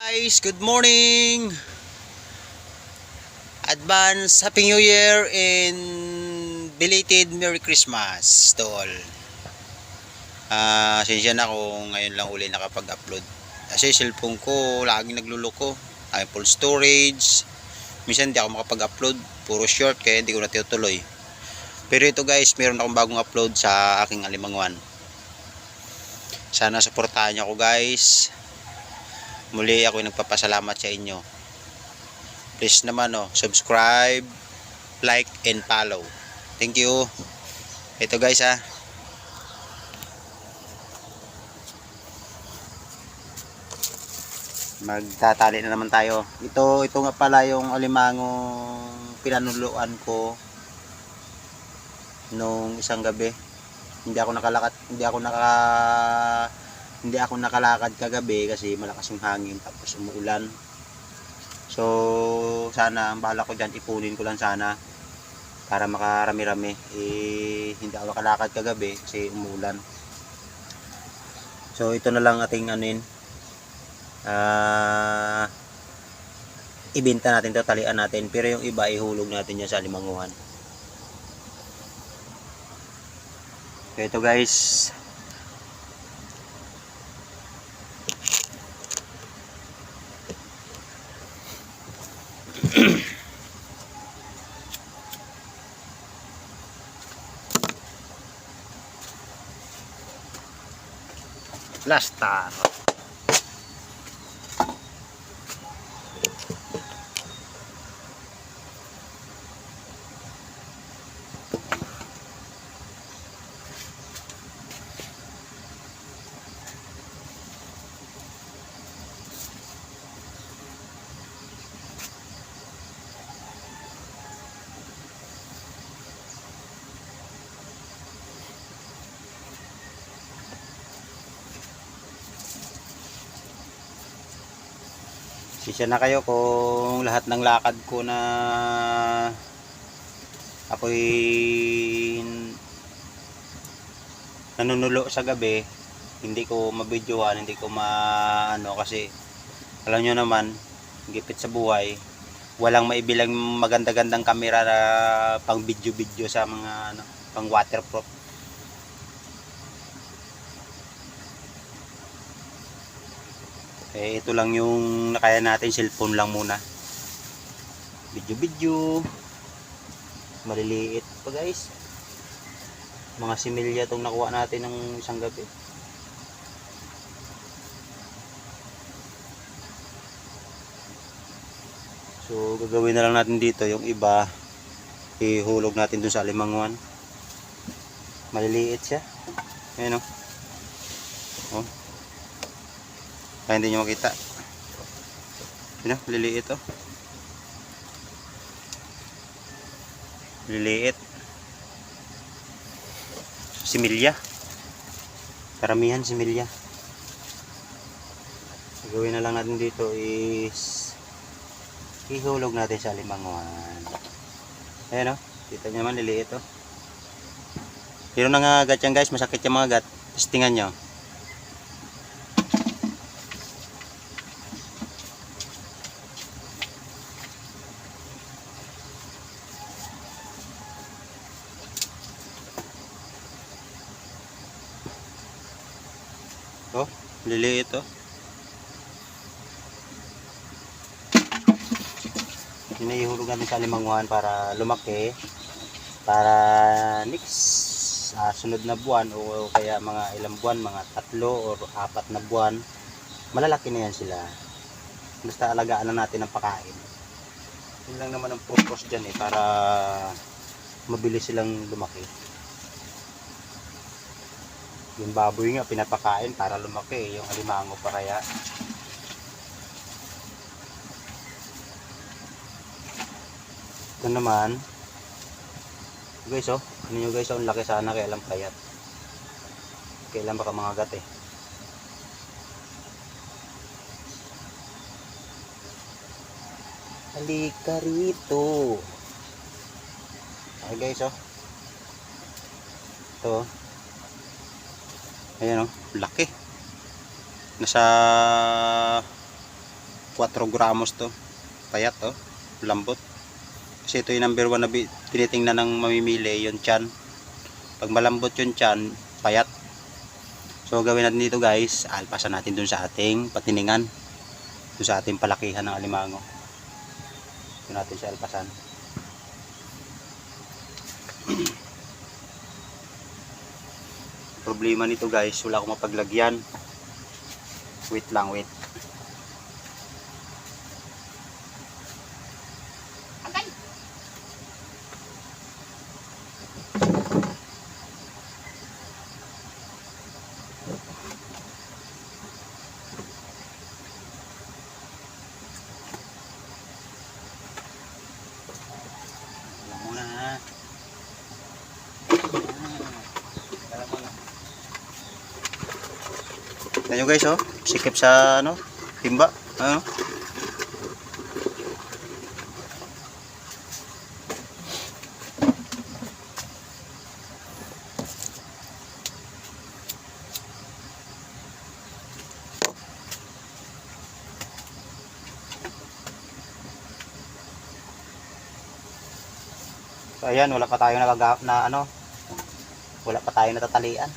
Guys, good morning. Advance Happy New Year and belated Merry Christmas to all. Sensya na kung ngayon lang uli nakapag-upload. Kasi cellphone ko laging nagluloko. Ay full storage. Minsan hindi ako makapag-upload, puro short kaya hindi ko natutuloy. Pero ito guys, meron akong bagong upload sa aking alimanguan. Sana suportahan niyo ako guys. Muli ako nagpapasalamat sa inyo. Please naman subscribe, like, and follow. Thank you. Ito guys magtatali na naman tayo. Ito nga pala yung alimangong pinanuluan ko nung isang gabi. Hindi ako nakalakad kagabi kasi malakas yung hangin tapos umuulan. So sana ang bahala ko dyan, ipunin ko lang sana para makarami-rami. Hindi ako nakalakad kagabi kasi umuulan. So ito na lang ating ibenta natin to, talian natin, pero yung iba ihulog natin yan sa limanguhan. So ito guys, plaster. Sisya na kayo kung lahat ng lakad ko na ako'y nanunulo sa gabi, hindi ko mabidyohan, hindi ko kasi alam nyo naman, gipit sa buhay, walang maibilang maganda-gandang kamera na pang video sa mga pang waterproof. Ito lang yung nakaya natin, cellphone lang muna. Video. Maliliit pa guys. Mga similya itong nakuha natin ng isang gabi. So gagawin na lang natin dito, yung iba ihulog natin dun sa alimanguan. Maliliit siya. Ayan oh. Kaya hindi nyo makita. Liliit liliit. Similya. Karamihan similya. Gawin na lang natin dito is ihulog natin sa limanguan. Ayan kita nyo naman, liliit Pero nangagat yan guys, masakit yung mga gat. Testingan nyo. Liliit Hinahihulog natin sa limanguan para lumaki, para next sunod na buwan o kaya mga ilang buwan, mga 3 o 4 na buwan, malalaki na yan sila. Basta alagaan na natin ang pagkain. Yun lang naman ang purpose dyan para mabilis silang lumaki. Yung baboy nga pinapakain para lumaki, yung alimango pa kaya. Ito naman guys ano nyo guys, ang laki sana kaya lang payat. Kailan baka mga gat Halika rito. Okay guys ito ayan laki. Nasa 4 gramos to. Payat oh, lambot. Kasi ito yung number 1 na tinitingnan ng mamimili, yung tiyan. Pag malambot yung tiyan, payat. So gawin natin dito guys, alpasan natin dun sa ating patiningan. Dun sa ating palakihan ng alimango. Dun natin siya alpasan. Problema nito guys, wala akong mapaglagyan. Wait lang, wait. Tignan nyo guys oh, sikip sa ano, timba. Ano? So ayan, wala pa tayong wala pa tayong natatalian.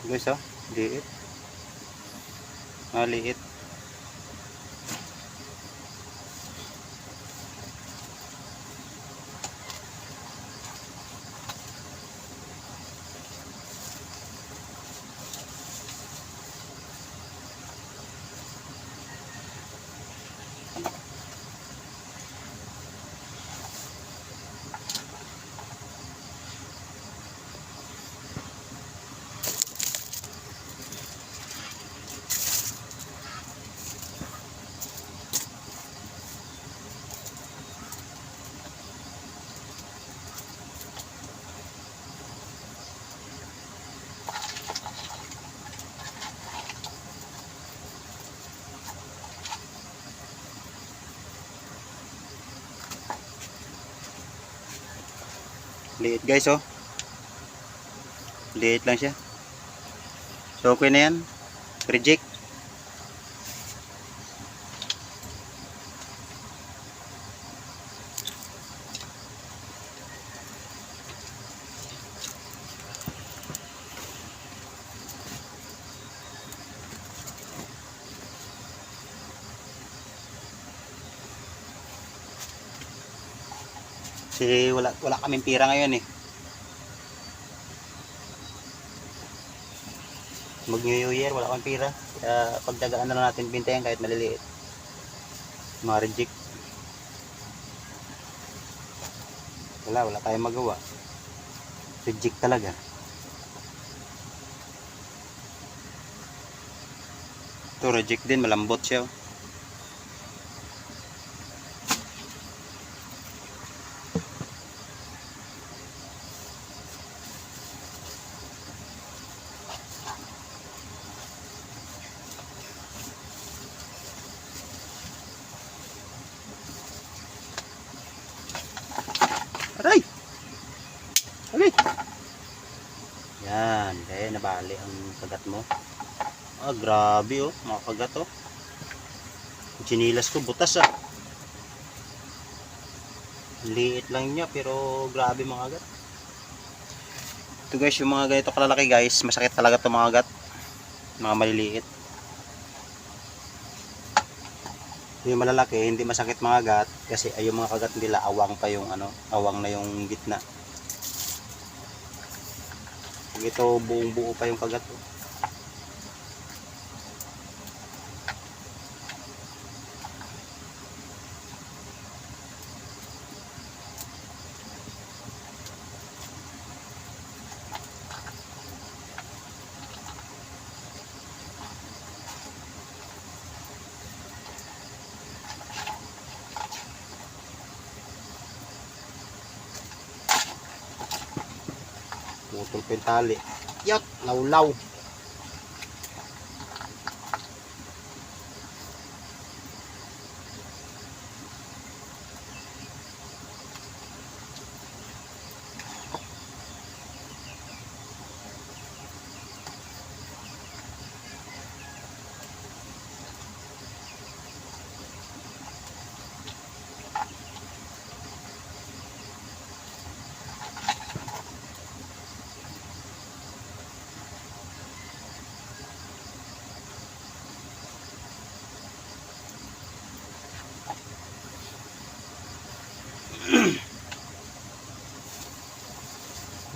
Guys oh, liit. Maliit. Liit guys oh. Liit lang siya. So okay na yan. Reject. Kasi wala kaming pira ngayon eh. Mag New Year, wala kaming pira. Kaya pagdagaan na lang natin bintayan kahit maliliit. Mga reject. Wala tayong magawa. Reject talaga. Ito reject din, malambot siya. Aray! Aray! Yan, kaya nabali ang kagat mo. Ah, grabe oh, mga kagat oh. Chinilas ko, butas ah. Liit lang niya pero grabe mga kagat. Ito guys, yung mga ganito kalalaki guys, masakit talaga itong mga kagat. Mga maliliit. Yung malalaki hindi masakit mga kagat kasi ay yung mga kagat nila awang pa yung ano, awang na yung gitna. Pag ito buong buo pa yung kagat. Putol pa yung tali. Yat! Lawlaw!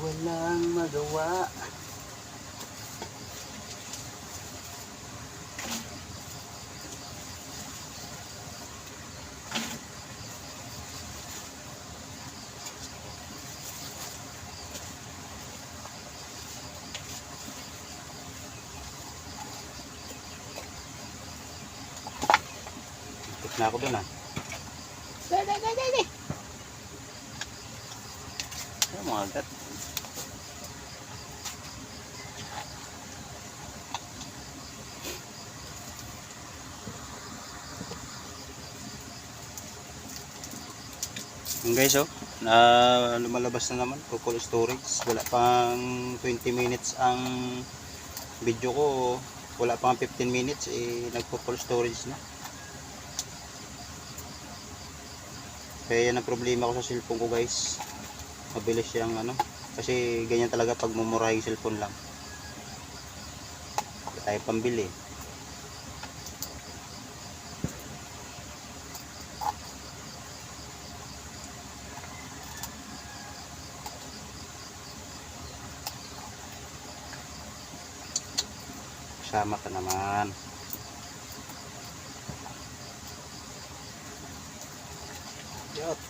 Walang magawa. Ikot na ako dun ah. Dali. Ano mga agat? Yung guys oh, na lumalabas na naman full storage. Wala pang 20 minutes ang video ko, wala pang 15 minutes nagpo-full storage na. Kaya yan ang problema ko sa cellphone ko guys, mabilis siyang kasi ganyan talaga pag mumura yung cellphone lang, hindi tayo pambili. Sama ka naman. Yot.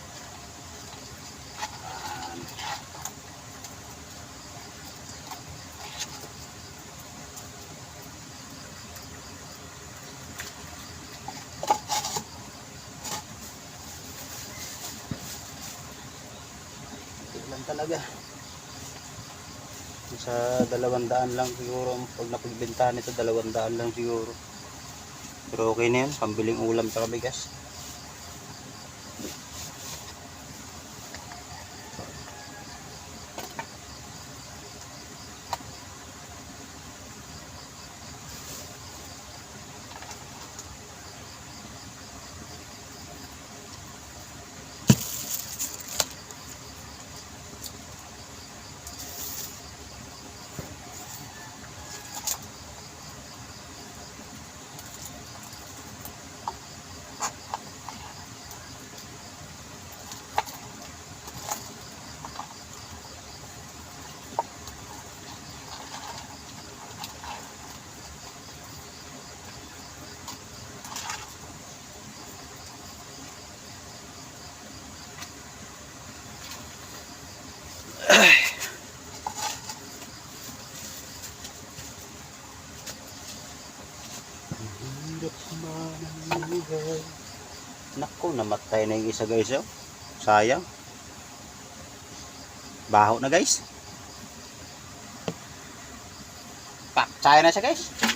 Tignan talaga. Sa 200 lang siguro pag napagbentahan nito, 200 lang siguro, pero okay na yun, pambiling ulam sa bigas. Naku, namatay na yung isa guys oh. Sayang. Baho na guys. Pak, sayang na siya guys.